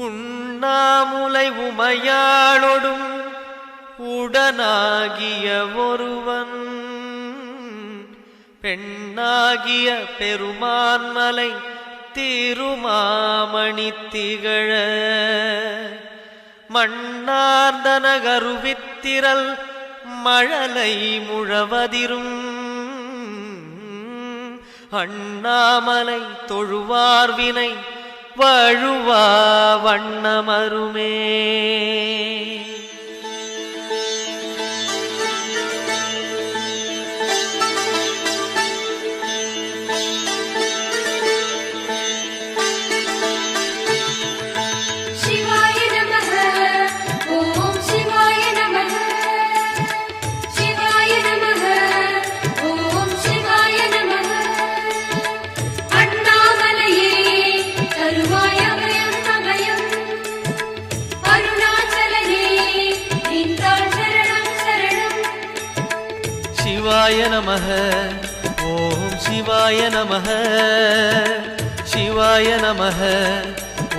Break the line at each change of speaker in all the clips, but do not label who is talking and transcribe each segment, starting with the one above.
உண்ணாமுலை உமையாளொடும் உடனாகிய ஒருவன் பெண்ணாகிய பெருமான்மலை திருமாமணி திகழ மண்ணார்ந்த நகருவித்திரல் மழலை முழவதிரும் அண்ணாமலை தொழுவார்வினை வழுவா வண்ணமருமே. சிவாய நமः ஓம் சிவாய நமः சிவாய நமः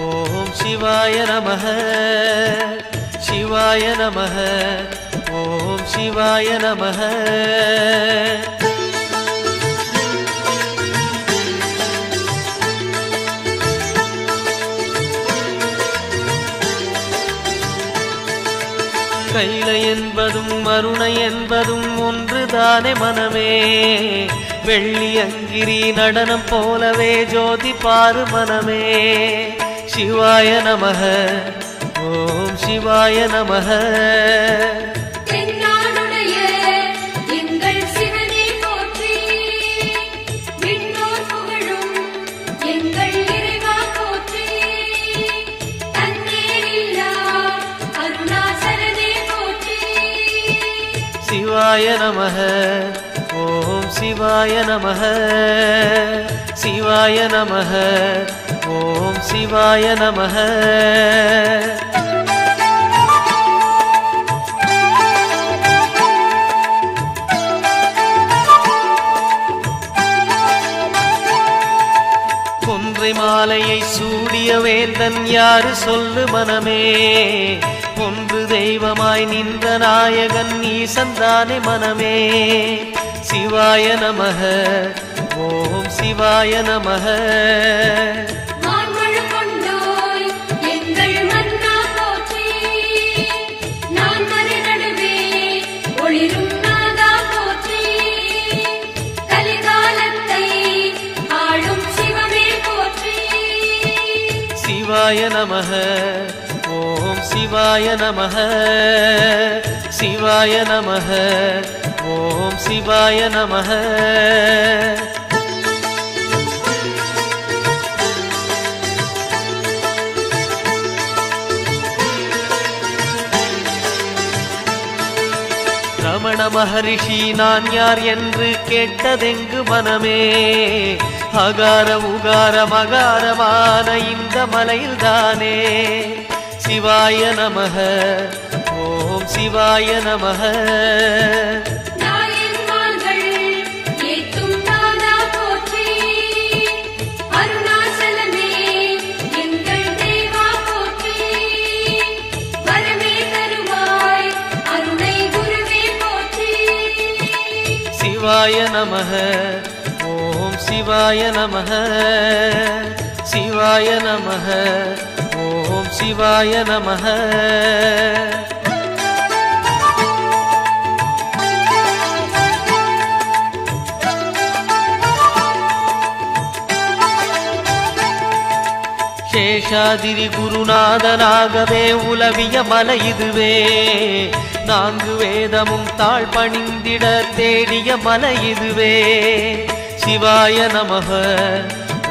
ஓம் சிவாய நமः சிவாய நமः ஓம் சிவாய நமः. கைலை என்பதும் மருணை என்பதும் ஒன்றுதானே மனமே. வெள்ளி அங்கிரி நடனம் போலவே ஜோதி பாரு மனமே. சிவாய நமः ஓம் சிவாய நமः. சிவாய நமः ஓம் சிவாய நமः சிவாய நமः ஓம் சிவாய நமः. கொன்றை மாலையை சூடிய வேந்தன் யாரு சொல்லு மனமே. ஒன்று தெய்வமாய் நின்ற நாயகன் ஈசந்தானே மனமே. சிவாய நமः ஓம் சிவாய நமः. சிவாய நமः ஓம் சிவாய நமः சிவாய நமः ஓம் சிவாய நமः. ரமண மகரிஷி நான் யார் என்று கேட்டதெங்கு மனமே. அகார உகார மகாரமான இந்த மலையில்தானே. சிவாய நமः ஓம் சிவாய நமः. சிவாய நமः ஓம் சிவாய நமः சிவாய நமः ஓம் சிவாய நமः. சேஷாதிரி குருநாதனாகவே உலவிய மலை இதுவே. நான்கு வேதமும் தாழ் பணிந்திட தேடிய மலை இதுவே. சிவாய நமः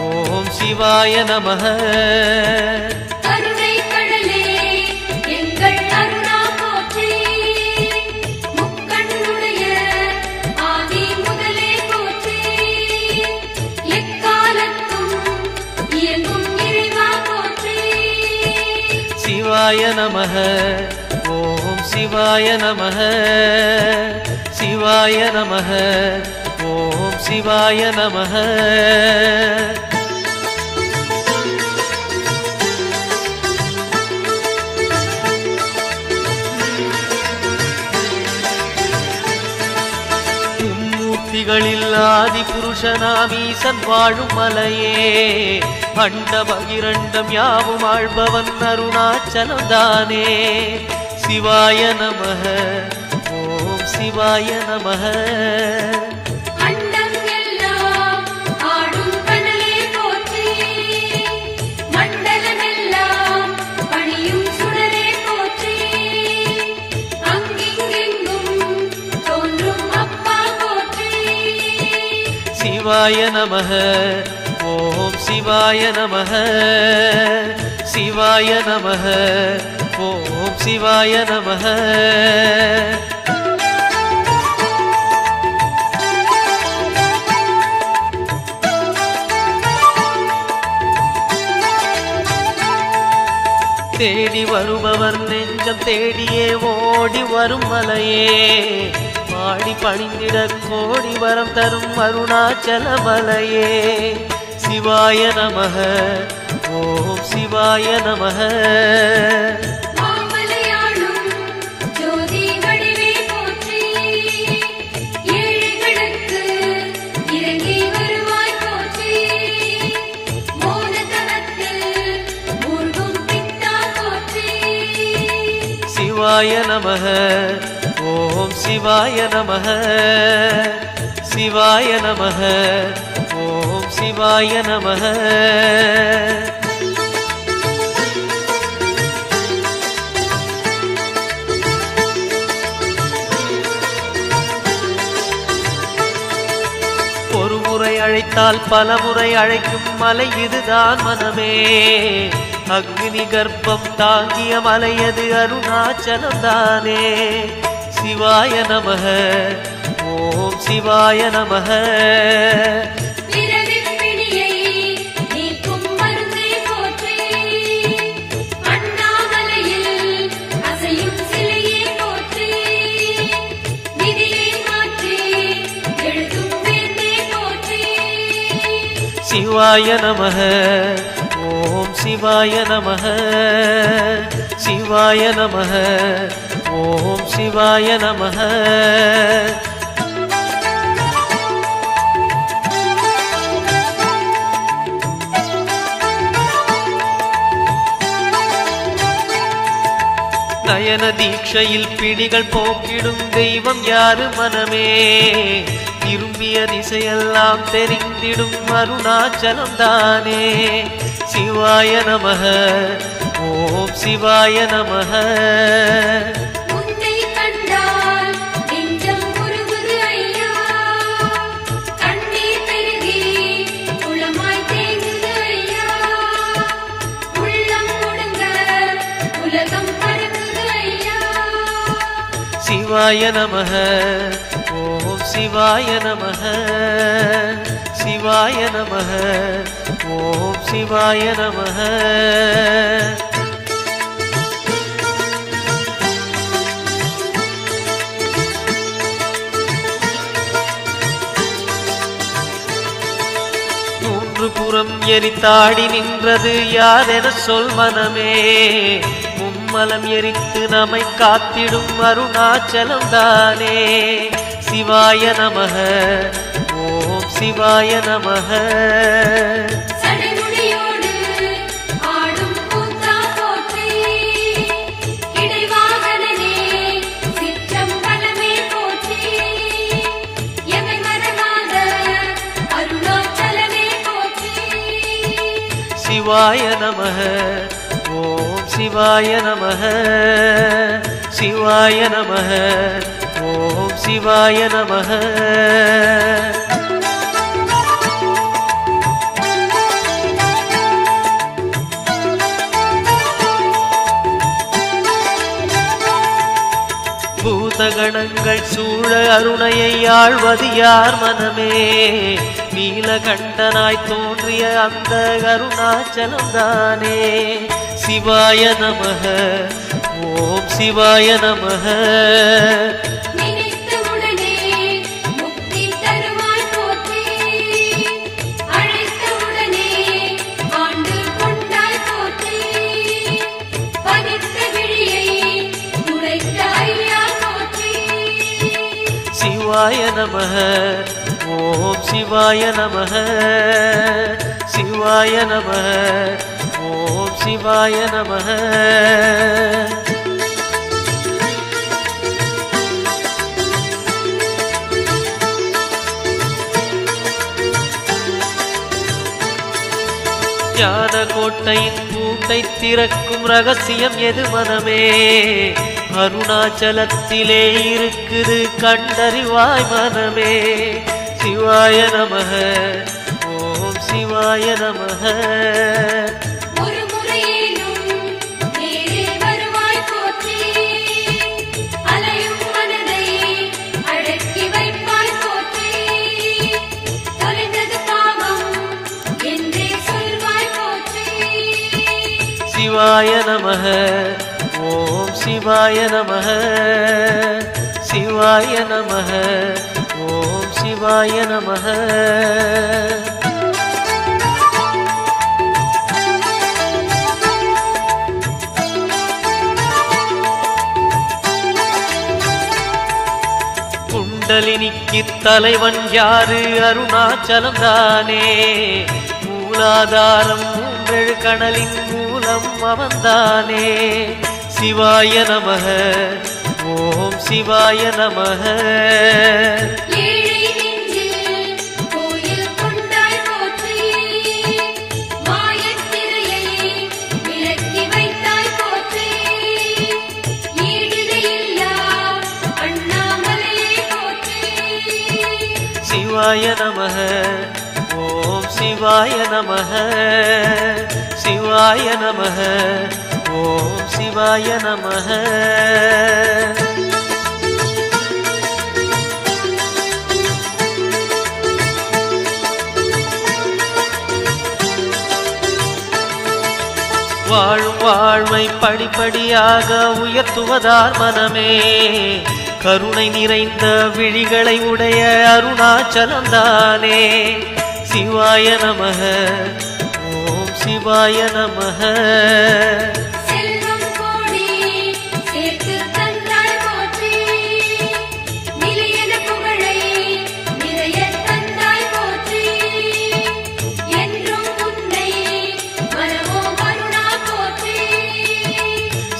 ஓம் சிவாய நமः. சிவாய நமः ஓம் சிவாய நமः சிவாய நமः ஓம் சிவாய நமः. அனாதி புருஷனாமீசன் வாழும் மலையே அண்ட பகிரண்டம் யாவும் ஆழ்பவன் அருணாச்சலம் தானே சிவாய நமः ஓம் சிவாய நமः சிவாய நமः ஓம் சிவாய நமः சிவாய நமः ஓம் சிவாய நமः தேடி வருபவர் நெஞ்சம் தேடியே ஓடி வரும் மலையே பாடி பணிந்திட கோடி வரம் தரும் அருணாச்சல மலையே சிவாய நமः ஓம் சிவாய நமः சிவாய நமः ஓம் சிவாய நமः சிவாய நமः ஓம் சிவாய நமः ஒரு முறை அழைத்தால் பல முறை அழைக்கும் மலை இதுதான் மனமே அக்னி கர்ப்பம் தாங்கிய மலையது அருணாச்சலம் தானே சிவாய நமः ஓம் சிவாய நமः சிவாய நமः ஓம் சிவாய நமः சிவாய நமः ஓம் சிவாய நமः நயன தீட்சையில் பிடிகள் போக்கிடும் தெய்வம் யாரு மனமே திரும்பிய திசையெல்லாம் தெரிந்திடும் அருணாச்சலம் தானே சிவாய நமः ஓம் சிவாய நமः சிவாய நமः ஓம் சிவாய நமः சிவாய நமः ஓம் சிவாய நமः மூன்று புறம் எரித்தாடி நின்றது யாரென சொல் மனமே மும்மலம் எரித்து நம்மை காத்திடும் அருணாச்சலம் தானே சிவாய நமः ஓம் சிவாய நமः சிவாய நமः ஓம் சிவாய நமः சிவாய நமः ஓம் சிவாய நமः பூதகணங்கள் சூழ அருணையை ஆழ்வது யார் மனமே நீலகண்டனாய் தோன்றிய அந்த அருணாச்சலம் தானே சிவாய நமः ஓம் சிவாய நமः சிவாய நமः ஓம் சிவாய நமः சிவாய நமः ஓம் சிவாய நமः. ஞான கோட்டையின் பூட்டை திறக்கும் ரகசியம் எது மனமே? அருணாச்சலத்திலே இருக்குது கண்டறிவாய் மனமே. சிவாய நமः ஓம் சிவாய நமः. சிவாய நமः ஓம் சிவாய நமः சிவாய நமः ஓம் சிவாய நமः. குண்டலினிக்கு தலைவன் யாரு? அருணாச்சலம் தானே. மூலாதாரம் மூன்றெழு கணலின் மூலம் அவன்தானே. சிவாய நமः ஓம் சிவாய நமः. சிவாய நமः ஓம் சிவாய நமः சிவாய நமः ஓம் சிவாய நமः. வாழும் வாழ்வை படிப்படியாக உயர்த்துவதார் மனமே. கருணை நிறைந்த விழிகளை உடைய அருணாச்சலம் தானே. சிவாய நமः ஓம் சிவாய நமः.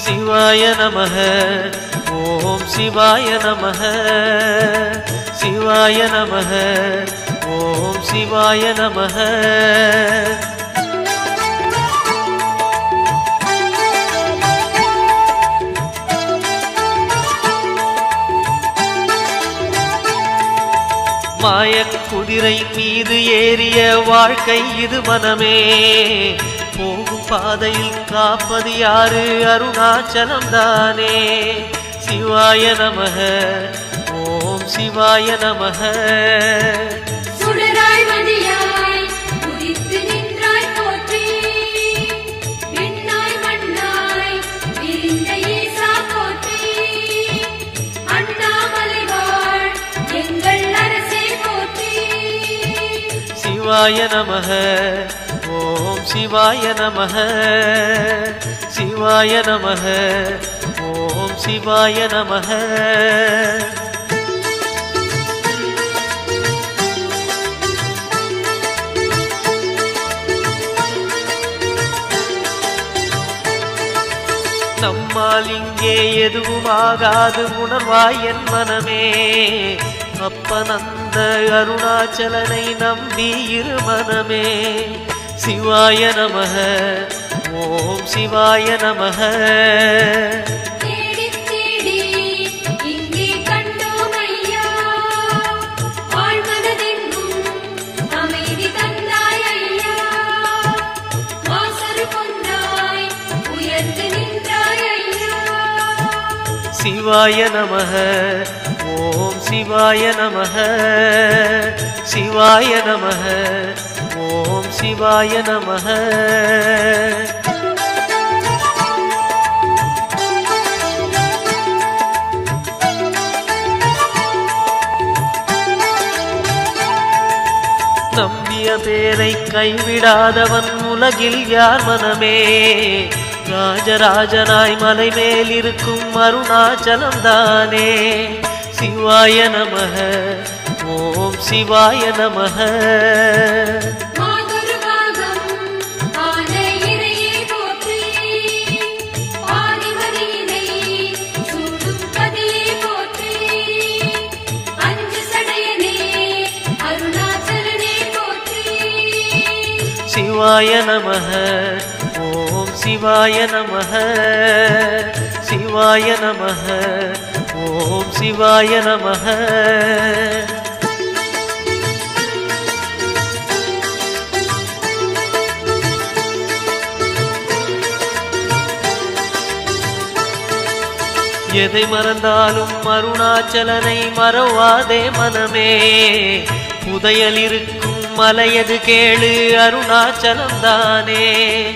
சிவாய நமः ஓம் சிவாய நமः சிவாய நமः ஓம் சிவாய நமः. மாயக் குதிரை மீது ஏறிய வாழ்க்கை இது மனமே. போகும் பாதையில் காப்பது யாரு? அருணாச்சலம் தானே. சிவாய நமः ஓம் சிவாய நமः. சிவாய நமः ஓம் சிவாய நமः சிவாய நமः ஓம் சிவாய நமः. நம்மால் இங்கே எதுவும் ஆகாது உணர்வாய் என் மனமே. அப்பனந்த அருணாச்சலனை நம்பி இரு மனமே. சிவாய நமः ஓம் சிவாய நமः. சிவாய நமः ஓம் சிவாய நமः சிவாய நமः ஓம் சிவாய நமः. நம்பிய பேரை கைவிடாதவன் உலகில் யார் மனமே. ராஜராஜனாய் மலை மேல் இருக்கும் அருணாச்சலம் தானே. சிவாய நமः ஓம் சிவாய நமஹ. சிவாய நமஹ. ஓம் சிவாய நமஹ. சிவாய நமஹ. ஓம் சிவாய நமஹ. எதை மறந்தாலும் அருணாச்சலனை மறவாதே மனமே. புதையல் இருக்கும் மலையது கேளு அருணாச்சலம் தானே.